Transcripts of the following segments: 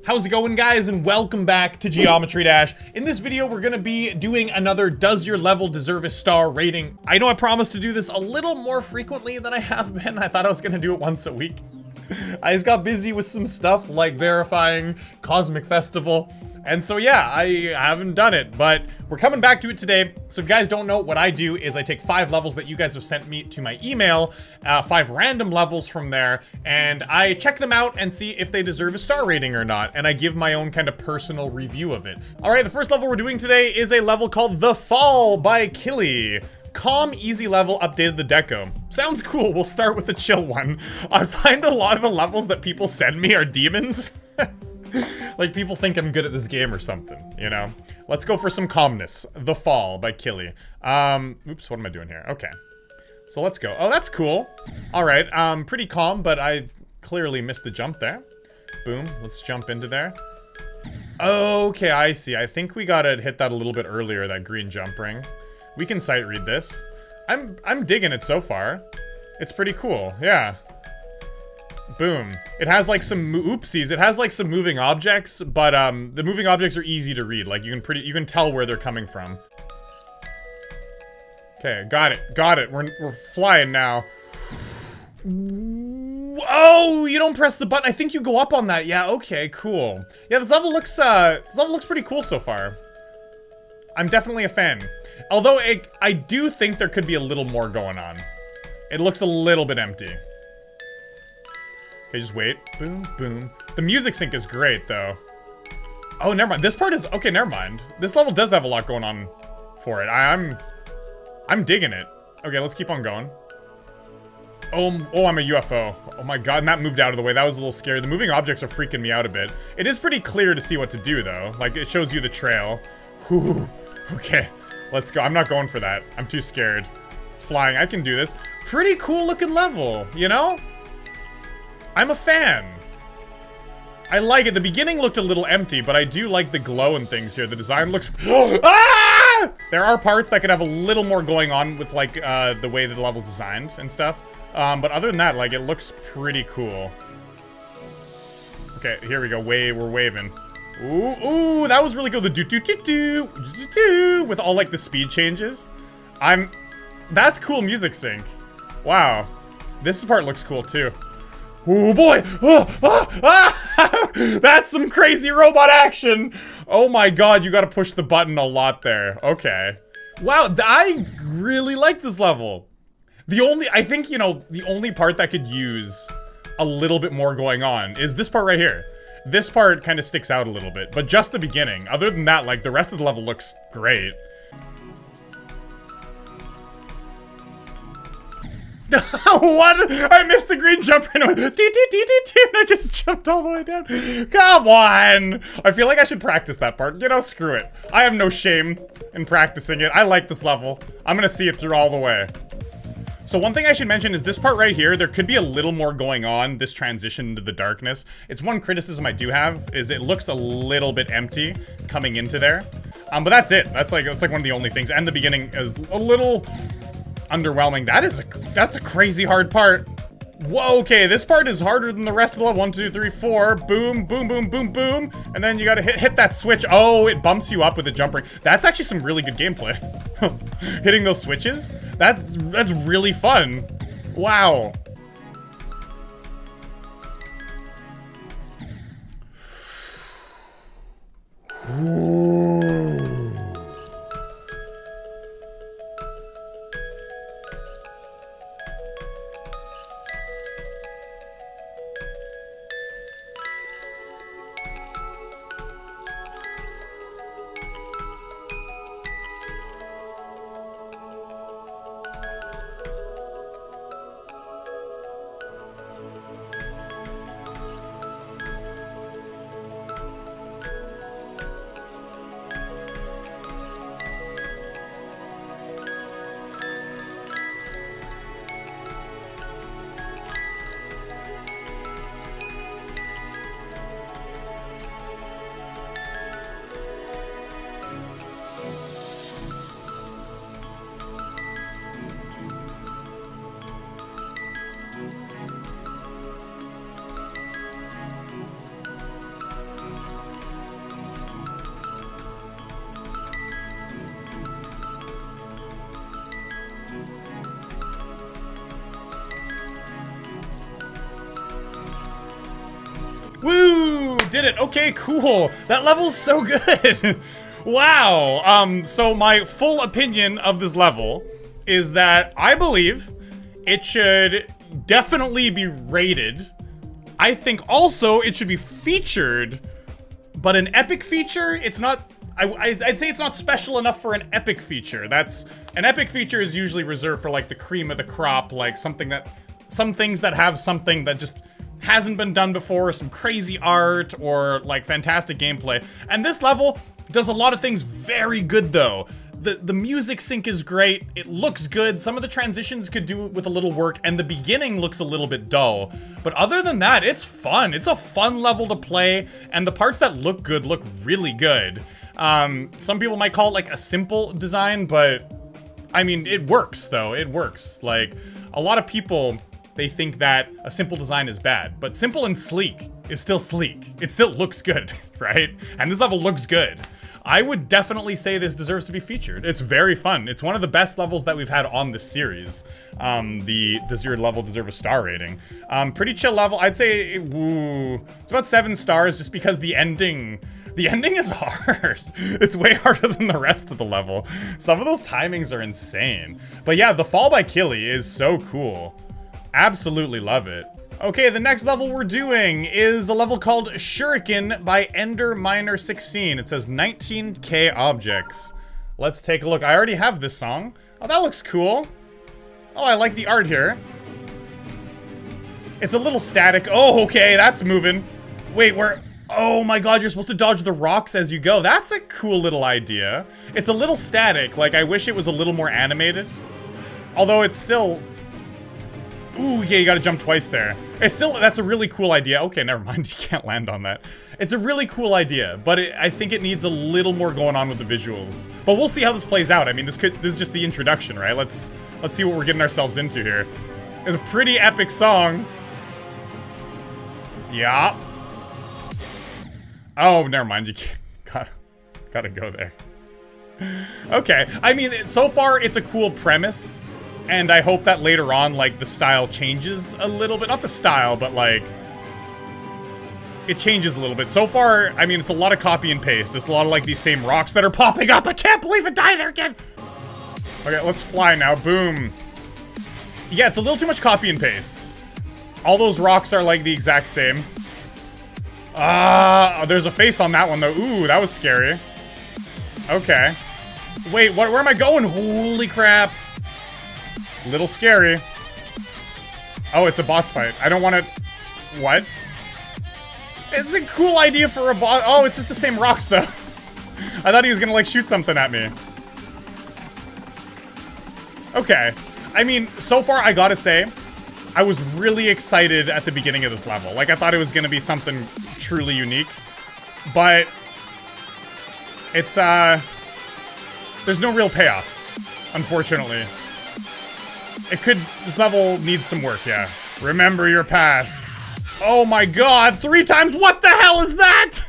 How's it going, guys, and welcome back to Geometry Dash. In this video, we're gonna be doing another Does Your Level Deserve a Star rating. I know I promised to do this a little more frequently than I have been. I thought I was gonna do it once a week. I just got busy with some stuff like verifying Cosmic Festival. And so yeah, I haven't done it, but we're coming back to it today. So if you guys don't know, what I do is I take 5 levels that you guys have sent me to my email, 5 random levels from there, and I check them out and see if they deserve a star rating or not, and I give my own kind of personal review of it. All right, the first level we're doing today is a level called The Fall by KILLEYY. Calm, easy level, updated the deco. Sounds cool, we'll start with the chill one. I find a lot of the levels that people send me are demons. Like, people think I'm good at this game or something, you know? Let's go for some calmness. The Fall by KILLEYY. Oops, what am I doing here? Okay. So let's go. Oh, that's cool. All right, pretty calm, but I clearly missed the jump there. Boom, let's jump into there. Okay, I see. I think we gotta hit that a little bit earlier, that green jump ring. We can sight read this. I'm digging it so far. It's pretty cool, yeah. Boom. It has like some oopsies. It has like some moving objects, but the moving objects are easy to read. Like you can tell where they're coming from. Okay, got it. We're flying now. Oh, you don't press the button. I think you go up on that. Yeah, okay, cool. Yeah, this level looks pretty cool so far. I'm definitely a fan. Although I do think there could be a little more going on. It looks a little bit empty. Okay, just wait. Boom, boom. The music sync is great, though. Oh, never mind. This part is... Okay, never mind. This level does have a lot going on for it. I'm digging it. Okay, let's keep on going. Oh, I'm a UFO. Oh my god, and that moved out of the way. That was a little scary. The moving objects are freaking me out a bit. It is pretty clear to see what to do, though. Like, it shows you the trail. Whew. Okay, let's go. I'm not going for that. I'm too scared. Flying, I can do this. Pretty cool looking level, you know? I'm a fan. I like it. The beginning looked a little empty, but I do like the glow and things here. The design looks... Ah! There are parts that could have a little more going on with, like, the way the level's designed and stuff. But other than that, like, it looks pretty cool. Okay, here we go. We're waving. Ooh, that was really cool. The do-do-do-do, with all, like, the speed changes. That's cool music sync. Wow. This part looks cool, too. Oh boy! That's some crazy robot action! Oh my god, you gotta push the button a lot there. Okay. Wow, I really like this level. I think, you know, the only part that could use a little bit more going on is this part right here. This part kind of sticks out a little bit, but just the beginning. Other than that, like, the rest of the level looks great. What? I missed the green jump and went and I just jumped all the way down. Come on! I feel like I should practice that part. You know, screw it. I have no shame in practicing it. I like this level. I'm gonna see it through all the way. So one thing I should mention is this part right here, there could be a little more going on, this transition into the darkness. It's one criticism I do have, is it looks a little bit empty coming into there. But that's it. That's like one of the only things. And the beginning is a little underwhelming. That's a crazy hard part. Whoa, okay, this part is harder than the rest of the level. 1, 2, 3, 4. Boom, boom, boom, boom, boom. And then you gotta hit that switch. Oh, it bumps you up with a jump ring. That's actually some really good gameplay. Hitting those switches, that's really fun. Wow. Ooh. did it. Okay, cool. That level's so good. Wow. So my full opinion of this level is that I believe it should definitely be rated. I think also it should be featured, but an epic feature, it's not, I'd say it's not special enough for an epic feature. An epic feature is usually reserved for like the cream of the crop, like some things that have something that just hasn't been done before, some crazy art or like fantastic gameplay. And this level does a lot of things very good though. The music sync is great, it looks good, some of the transitions could do with a little work, and the beginning looks a little bit dull. But other than that, it's fun. It's a fun level to play, and the parts that look good look really good. Some people might call it like a simple design, but I mean, it works though, it works. Like, a lot of people, they think that a simple design is bad, but simple and sleek is still sleek. It still looks good, right? And this level looks good. I would definitely say this deserves to be featured. It's very fun. It's one of the best levels that we've had on this series. Does your level deserve a star rating? Pretty chill level. I'd say, ooh, it's about 7 stars just because the ending is hard. It's way harder than the rest of the level. Some of those timings are insane. But yeah, the fall by KILLEYY is so cool. Absolutely love it. Okay, the next level we're doing is a level called Shuriken by ENDERMINER 16. It says 19K objects. Let's take a look. I already have this song. Oh, that looks cool. Oh, I like the art here. It's a little static. Oh, okay, that's moving. Wait, where? Oh my god, you're supposed to dodge the rocks as you go. That's a cool little idea. It's a little static. Like, I wish it was a little more animated. Although it's still... Ooh, yeah, you gotta jump twice there. It's still, that's a really cool idea. Okay, never mind, you can't land on that. It's a really cool idea, but I think it needs a little more going on with the visuals. But we'll see how this plays out. I mean, this is just the introduction, right? Let's see what we're getting ourselves into here. It's a pretty epic song. Yeah. Oh, never mind, you can't, gotta go there. Okay, I mean, so far it's a cool premise. And I hope that later on, like, the style changes a little bit. Not the style, but, like, it changes a little bit. So far, I mean, it's a lot of copy and paste. It's a lot of, like, these same rocks that are popping up. I can't believe it died there again. Okay, let's fly now. Boom. Yeah, it's a little too much copy and paste. All those rocks are, like, the exact same. There's a face on that one, though. Ooh, that was scary. Okay. Wait, where am I going? Holy crap. Little scary. Oh, it's a boss fight. I don't want to... What? It's a cool idea for a boss... Oh, it's just the same rocks, though. I thought he was gonna, like, shoot something at me. Okay. I mean, so far, I gotta say, I was really excited at the beginning of this level. Like, I thought it was gonna be something truly unique. But... It's, there's no real payoff, unfortunately. This level needs some work, yeah. Remember your past. Oh my god, 3 times, what the hell is that?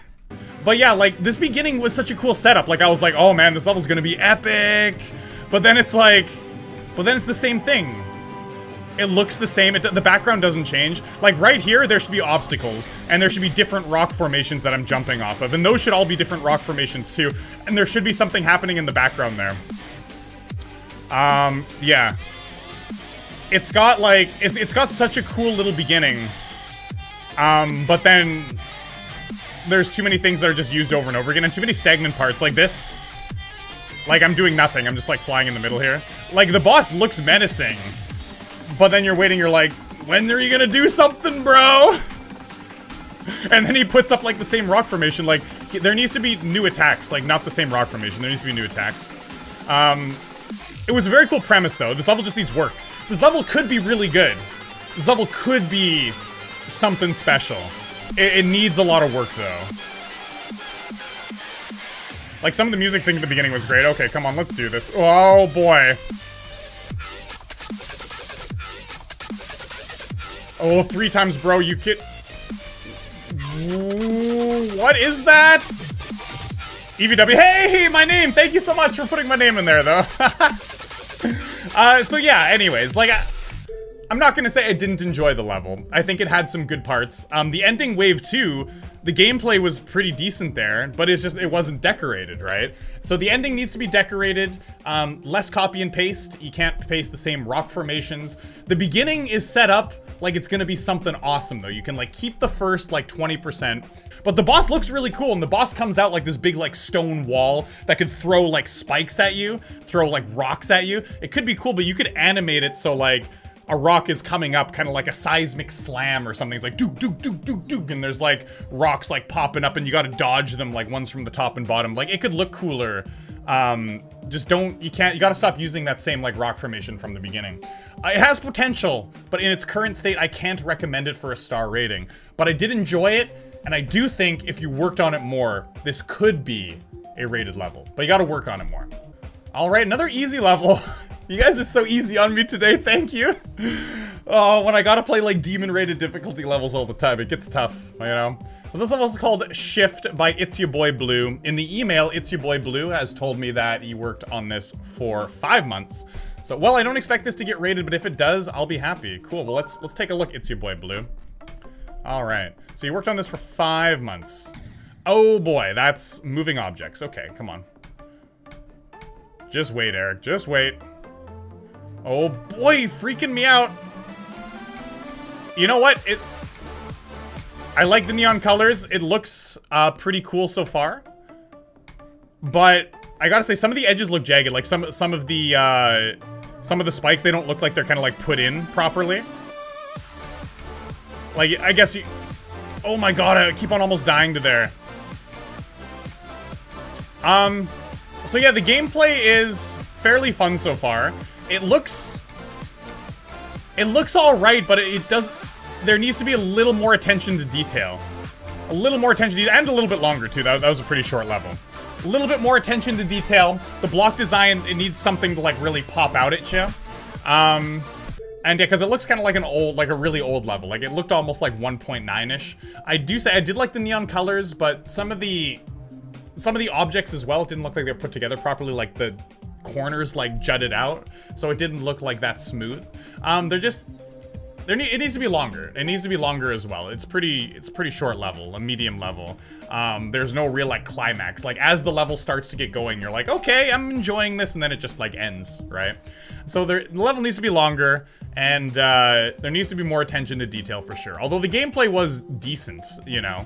But yeah, like, this beginning was such a cool setup. Like, I was like, oh man, this level's gonna be epic. But then it's like, it's the same thing. It looks the same, the background doesn't change. Like, right here, there should be obstacles, and there should be different rock formations that I'm jumping off of, and those should all be different rock formations too. And there should be something happening in the background there. Yeah. It's got, like, it's got such a cool little beginning. But then there's too many things that are just used over and over again, and too many stagnant parts, like this. Like, I'm doing nothing, I'm just, like, flying in the middle here. Like, the boss looks menacing, but then you're waiting, you're like, when are you gonna do something, bro? And then he puts up, like, the same rock formation. Like, there needs to be new attacks, like, not the same rock formation, there needs to be new attacks. It was a very cool premise, though. This level just needs work. This level could be really good. This level could be something special. It needs a lot of work, though. Like, some of the music sync at the beginning was great. Okay, come on, let's do this. Oh, boy. Oh, 3 times, bro, you kid... What is that? EVW. Hey, my name! Thank you so much for putting my name in there, though. So yeah, anyways, like, I'm not gonna say I didn't enjoy the level. I think it had some good parts. The ending wave 2, the gameplay was pretty decent there, but it's just, it wasn't decorated, right? So the ending needs to be decorated, less copy and paste. You can't paste the same rock formations. The beginning is set up like it's gonna be something awesome though. You can like keep the first like 20%, but the boss looks really cool, and the boss comes out like this big like stone wall that could throw like spikes at you, throw like rocks at you. It could be cool, but you could animate it so like a rock is coming up, kind of like a seismic slam or something. It's like dook, dook, dook, dook, dook, and there's like rocks like popping up, and you gotta dodge them, like ones from the top and bottom. Like it could look cooler. Just don't, you gotta stop using that same like rock formation from the beginning. It has potential, but in its current state, I can't recommend it for a star rating. But I did enjoy it, and I do think if you worked on it more, this could be a rated level. But you gotta work on it more. All right, another easy level. You guys are so easy on me today, thank you. Oh, when I gotta play like demon rated difficulty levels all the time, it gets tough, you know? So this level is called Shift by It's Your Boy Blue. In the email, It's Your Boy Blue has told me that he worked on this for 5 months. So, well, I don't expect this to get rated, but if it does, I'll be happy. Cool, well, let's take a look, It's Your Boy Blue. All right, so you worked on this for 5 months. Oh boy, that's moving objects. Okay, come on. Just wait, Eric, just wait. Oh boy, freaking me out. You know what? I like the neon colors. It looks pretty cool so far. But I gotta say, some of the edges look jagged. Like some of the spikes, they don't look like they're kind of like put in properly. Like, I guess you... Oh my god, I keep on almost dying to there. So yeah, the gameplay is fairly fun so far. It looks all right, but there needs to be a little more attention to detail. A little more attention to detail, and a little bit longer too. That was a pretty short level. A little bit more attention to detail. The block design, it needs something to like really pop out at you. And yeah, because it looks kind of like a really old level. Like it looked almost like 1.9-ish. I did like the neon colors, but some of the objects as well, it didn't look like they were put together properly. Like the corners like jutted out, so it didn't look like that smooth. It needs to be longer. It needs to be longer as well. It's pretty short level, a medium level. There's no real like climax. Like as the level starts to get going, you're like, okay, I'm enjoying this, and then it just like ends, right? So the level needs to be longer, and there needs to be more attention to detail for sure. Although the gameplay was decent, you know.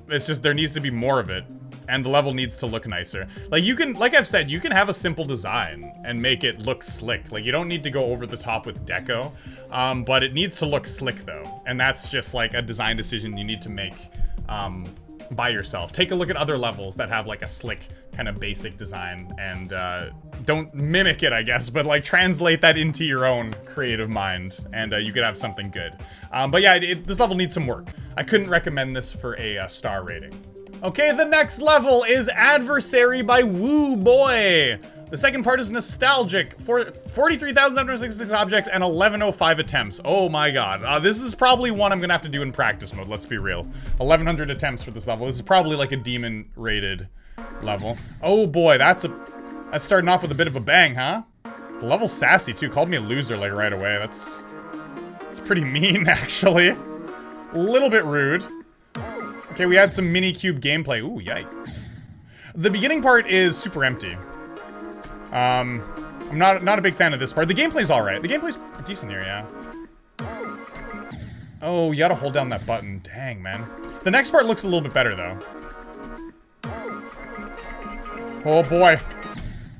It's just there needs to be more of it. And the level needs to look nicer. Like you can, like I've said, you can have a simple design and make it look slick. Like you don't need to go over the top with deco, but it needs to look slick though. And that's just like a design decision you need to make by yourself. Take a look at other levels that have like a slick kind of basic design, and don't mimic it, I guess, but like translate that into your own creative mind, and you could have something good. But yeah, this level needs some work. I couldn't recommend this for a star rating. Okay, the next level is Adversary by Woo Boy. The second part is nostalgic. 43,766 objects and 1105 attempts. Oh my god. This is probably one I'm gonna have to do in practice mode, let's be real. 1100 attempts for this level. This is probably like a demon rated level. Oh boy, that's starting off with a bit of a bang, huh? The level's sassy too. Called me a loser like right away. That's pretty mean actually. A little bit rude. Okay, we had some mini-cube gameplay. Ooh, yikes. The beginning part is super empty. I'm not a big fan of this part. The gameplay's alright. The gameplay's decent here, yeah. Oh, you gotta hold down that button. Dang, man. The next part looks a little bit better, though. Oh, boy.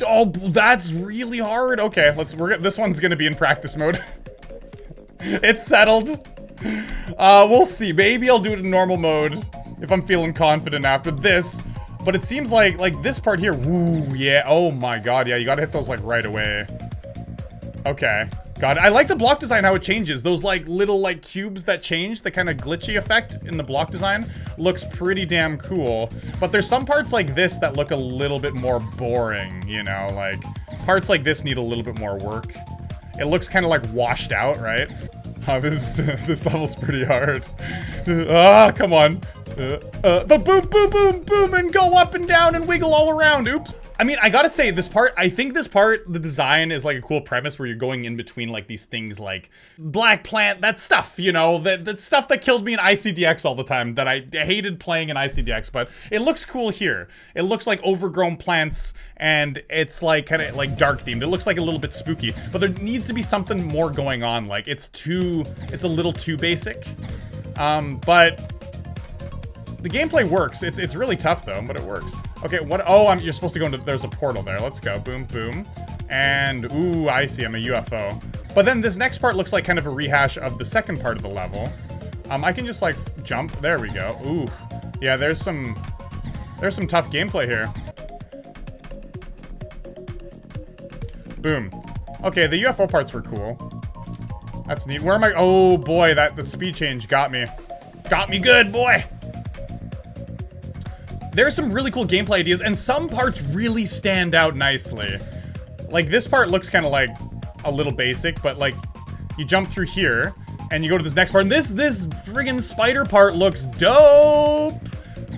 Oh, that's really hard. Okay, this one's gonna be in practice mode. It's settled. We'll see. Maybe I'll do it in normal mode if I'm feeling confident after this. But it seems like this part here, woo, yeah, oh my god, yeah, you gotta hit those like right away. Okay, got it. I like the block design, how it changes. Those like little like cubes that change, the kind of glitchy effect in the block design looks pretty damn cool. But there's some parts like this that look a little bit more boring, you know, like parts like this need a little bit more work. It looks kind of like washed out, right? Oh, this level's pretty hard. Come on. But boom, boom, boom, boom, and go up and down and wiggle all around. Oops. I mean, I gotta say, this part, I think this part, the design is like a cool premise where you're going in between like these things like black plant, that stuff, you know, that stuff that killed me in ICDX all the time, that I hated playing in ICDX, but it looks cool here. It looks like overgrown plants, and it's like kind of like dark themed. It looks like a little bit spooky, but there needs to be something more going on. Like it's a little too basic, but the gameplay works. It's really tough though, but it works. Okay, what? Oh, you're supposed to go into. There's a portal there. Let's go. Boom, boom, and ooh, I see. I'm a UFO. But then this next part looks like kind of a rehash of the second part of the level. I can just like jump. There we go. Ooh, yeah. There's some tough gameplay here. Boom. Okay, the UFO parts were cool. That's neat. Where am I? Oh boy, that speed change got me. Got me good, boy. There's some really cool gameplay ideas, and some parts really stand out nicely. Like, this part looks kind of like a little basic, but like, you jump through here, and you go to this next part, and this friggin' spider part looks dope!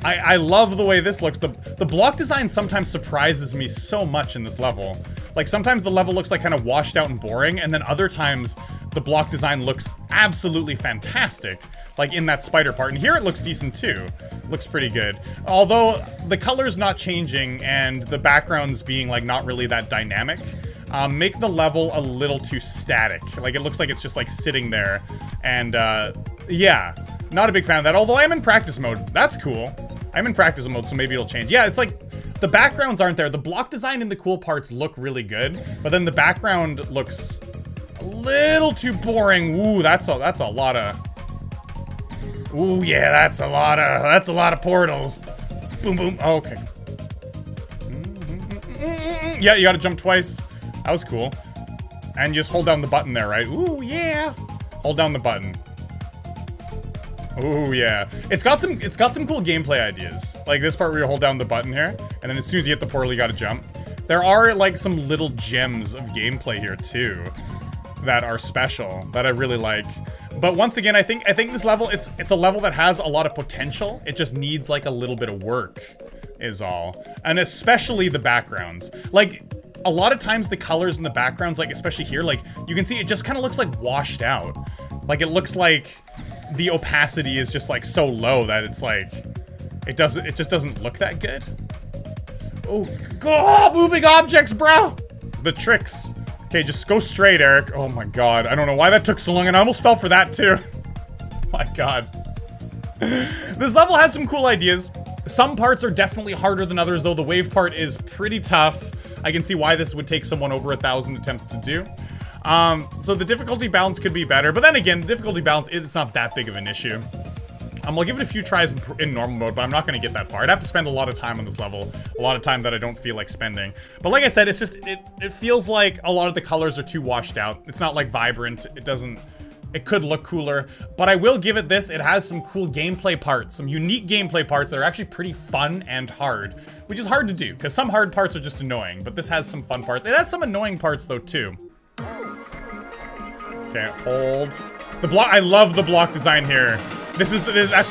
I love the way this looks. The block design sometimes surprises me so much in this level. Like, sometimes the level looks like kind of washed out and boring, and then other times, the block design looks absolutely fantastic. Like in that spider part. And here it looks decent too. Looks pretty good. Although the color's not changing and the backgrounds being like not really that dynamic, make the level a little too static. Like it looks like it's just like sitting there. And yeah, not a big fan of that. Although I'm in practice mode. That's cool. I'm in practice mode, so maybe it'll change. Yeah, it's like the backgrounds aren't there. The block design in the cool parts look really good, but then the background looks a little too boring. Ooh, that's a lot of. Ooh, yeah, that's a lot of portals. Boom, boom. Oh, okay. Yeah, you gotta jump twice. That was cool. And just hold down the button there, right? Ooh, yeah. Hold down the button. Ooh, yeah. It's got some cool gameplay ideas. Like this part where you hold down the button here, and then as soon as you hit the portal, you gotta jump. There are like some little gems of gameplay here too that are special that I really like. But once again, I think this level, it's a level that has a lot of potential. It just needs like a little bit of work is all. And especially the backgrounds. Like a lot of times the colors in the backgrounds, like especially here, like you can see it just kind of looks like washed out. Like it looks like the opacity is just like so low that it's like, it just doesn't look that good. Oh, God, moving objects, bro. The tricks. Okay, just go straight, Eric. Oh my god, I don't know why that took so long, and I almost fell for that too. My god. This level has some cool ideas. Some parts are definitely harder than others, though. The wave part is pretty tough. I can see why this would take someone over 1,000 attempts to do. So the difficulty balance could be better, but then again, the difficulty balance, it's not that big of an issue. I'll give it a few tries in normal mode, but I'm not going to get that far. I'd have to spend a lot of time on this level. A lot of time that I don't feel like spending. But like I said, it's just, it feels like a lot of the colors are too washed out. It's not like vibrant. It could look cooler. But I will give it this. It has some cool gameplay parts. Some unique gameplay parts that are actually pretty fun and hard. Which is hard to do, because some hard parts are just annoying. But this has some fun parts. It has some annoying parts, though, too. Okay, hold. The block, I love the block design here. That's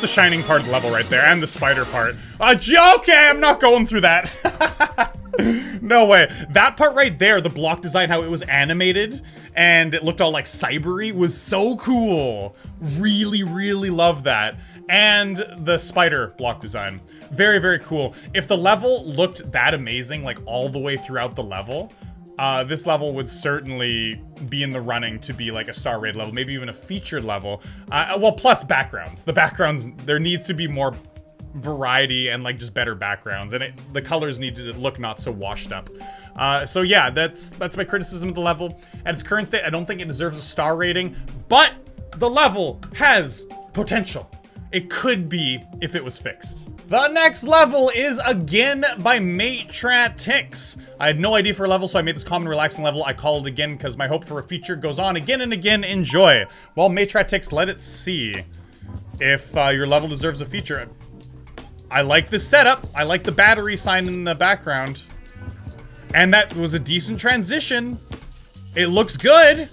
the shining part of the level right there, and the spider part. Okay, I'm not going through that. No way. That part right there, the block design, how it was animated, and it looked all like cybery, was so cool. Really, really love that. And the spider block design. Very, very cool. If the level looked that amazing, like all the way throughout the level, this level would certainly be in the running to be like a star rated level, maybe even a featured level. Well, plus backgrounds. The backgrounds, there needs to be more variety and like just better backgrounds, and the colors need to look not so washed up. So yeah, that's my criticism of the level. At its current state, I don't think it deserves a star rating, but the level has potential. It could be if it was fixed. The next level is again by Matrix. I had no idea for a level, so I made this common relaxing level. I call it again because my hope for a feature goes on again and again. Enjoy. Well, Matrix, let it see if your level deserves a feature. I like this setup. I like the battery sign in the background. And that was a decent transition. It looks good.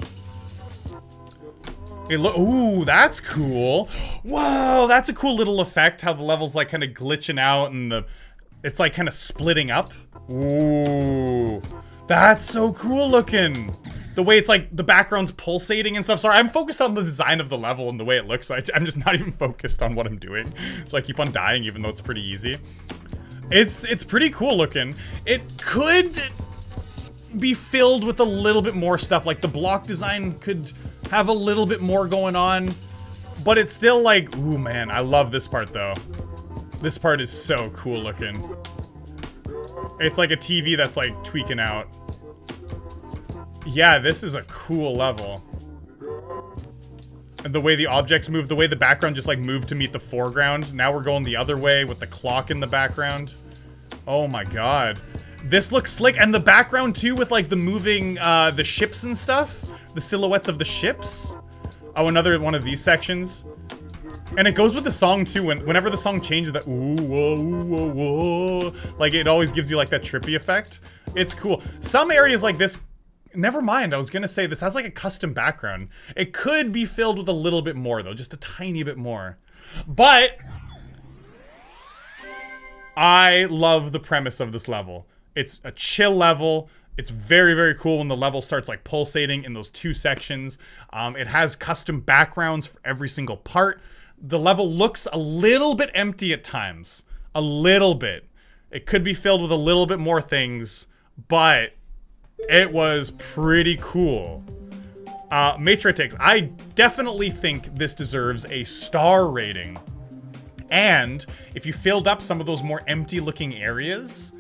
Ooh, that's cool. Whoa, that's a cool little effect, how the level's like kind of glitching out and it's like kind of splitting up. Ooh, that's so cool looking. The way it's like the background's pulsating and stuff. Sorry, I'm focused on the design of the level and the way it looks. So I'm just not even focused on what I'm doing. So I keep on dying even though it's pretty easy. It's pretty cool looking. It could be filled with a little bit more stuff. Like the block design could have a little bit more going on. But it's still like, ooh man, I love this part though. This part is so cool looking. It's like a TV that's like tweaking out. Yeah, this is a cool level. And the way the objects move, the way the background just like moved to meet the foreground. Now we're going the other way with the clock in the background. Oh my god. This looks slick. And the background too with like the moving, the ships and stuff. The silhouettes of the ships. Oh, another one of these sections. And it goes with the song too. Whenever the song changes, that ooh, whoa, whoa, whoa. Like it always gives you like that trippy effect. It's cool. Some areas like this, never mind, I was gonna say this has like a custom background. It could be filled with a little bit more though, just a tiny bit more. But I love the premise of this level. It's a chill level. It's very, very cool when the level starts like pulsating in those two sections. It has custom backgrounds for every single part. The level looks a little bit empty at times. A little bit. It could be filled with a little bit more things, but it was pretty cool. Matrix, I definitely think this deserves a star rating. And if you filled up some of those more empty looking areas,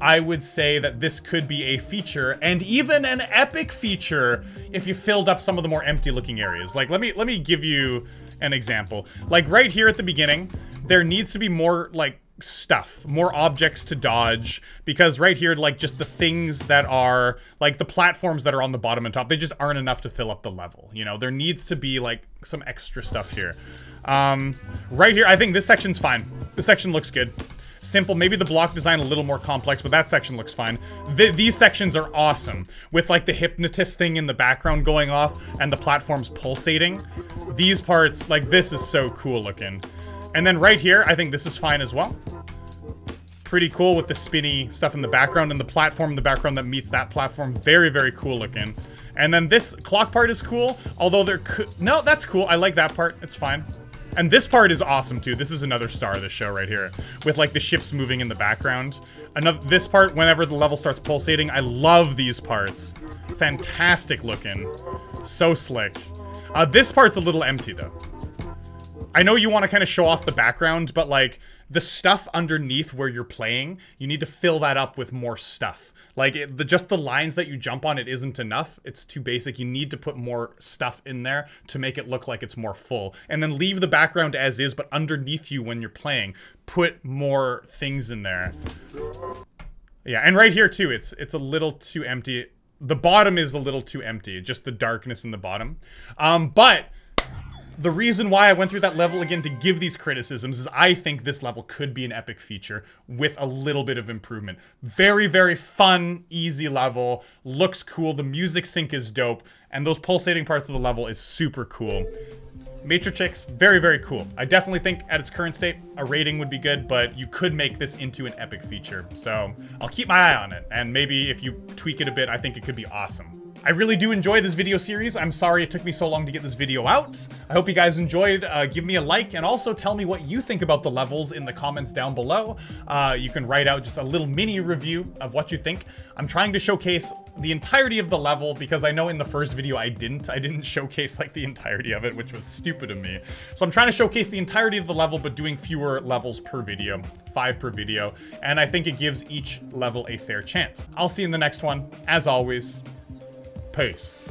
I would say that this could be a feature, and even an epic feature, if you filled up some of the more empty looking areas. Like, let me give you an example. Like right here at the beginning, there needs to be more like stuff, more objects to dodge, because right here, like just the things that are like the platforms that are on the bottom and top, they just aren't enough to fill up the level. You know, there needs to be like some extra stuff here. Right here, I think this section's fine. This section looks good. Simple, maybe the block design a little more complex, but that section looks fine. These sections are awesome, with like the hypnotist thing in the background going off and the platforms pulsating. These parts, like this is so cool looking. And then right here, I think this is fine as well. Pretty cool with the spinny stuff in the background and the platform in the background that meets that platform. Very, very cool looking. And then this clock part is cool, although there could... No, that's cool. I like that part. It's fine. And this part is awesome too. This is another star of the show right here, with like the ships moving in the background. This part, whenever the level starts pulsating, I love these parts. Fantastic looking. So slick. This part's a little empty though. I know you want to kind of show off the background, but like the stuff underneath where you're playing, you need to fill that up with more stuff. Like just the lines that you jump on, it isn't enough. It's too basic. You need to put more stuff in there to make it look like it's more full. And then leave the background as is, but underneath you when you're playing, put more things in there. Yeah, and right here too, it's a little too empty. The bottom is a little too empty, just the darkness in the bottom. But the reason why I went through that level again to give these criticisms is I think this level could be an epic feature with a little bit of improvement. Very, very fun, easy level. Looks cool. The music sync is dope. And those pulsating parts of the level is super cool. Matrix, very, very cool. I definitely think at its current state, a rating would be good, but you could make this into an epic feature. So I'll keep my eye on it. And maybe if you tweak it a bit, I think it could be awesome. I really do enjoy this video series. I'm sorry it took me so long to get this video out. I hope you guys enjoyed. Give me a like and also tell me what you think about the levels in the comments down below. You can write out just a little mini review of what you think. I'm trying to showcase the entirety of the level because I know in the first video I didn't showcase like the entirety of it, which was stupid of me. So I'm trying to showcase the entirety of the level, but doing fewer levels per video, 5 per video. And I think it gives each level a fair chance. I'll see you in the next one. As always, peace.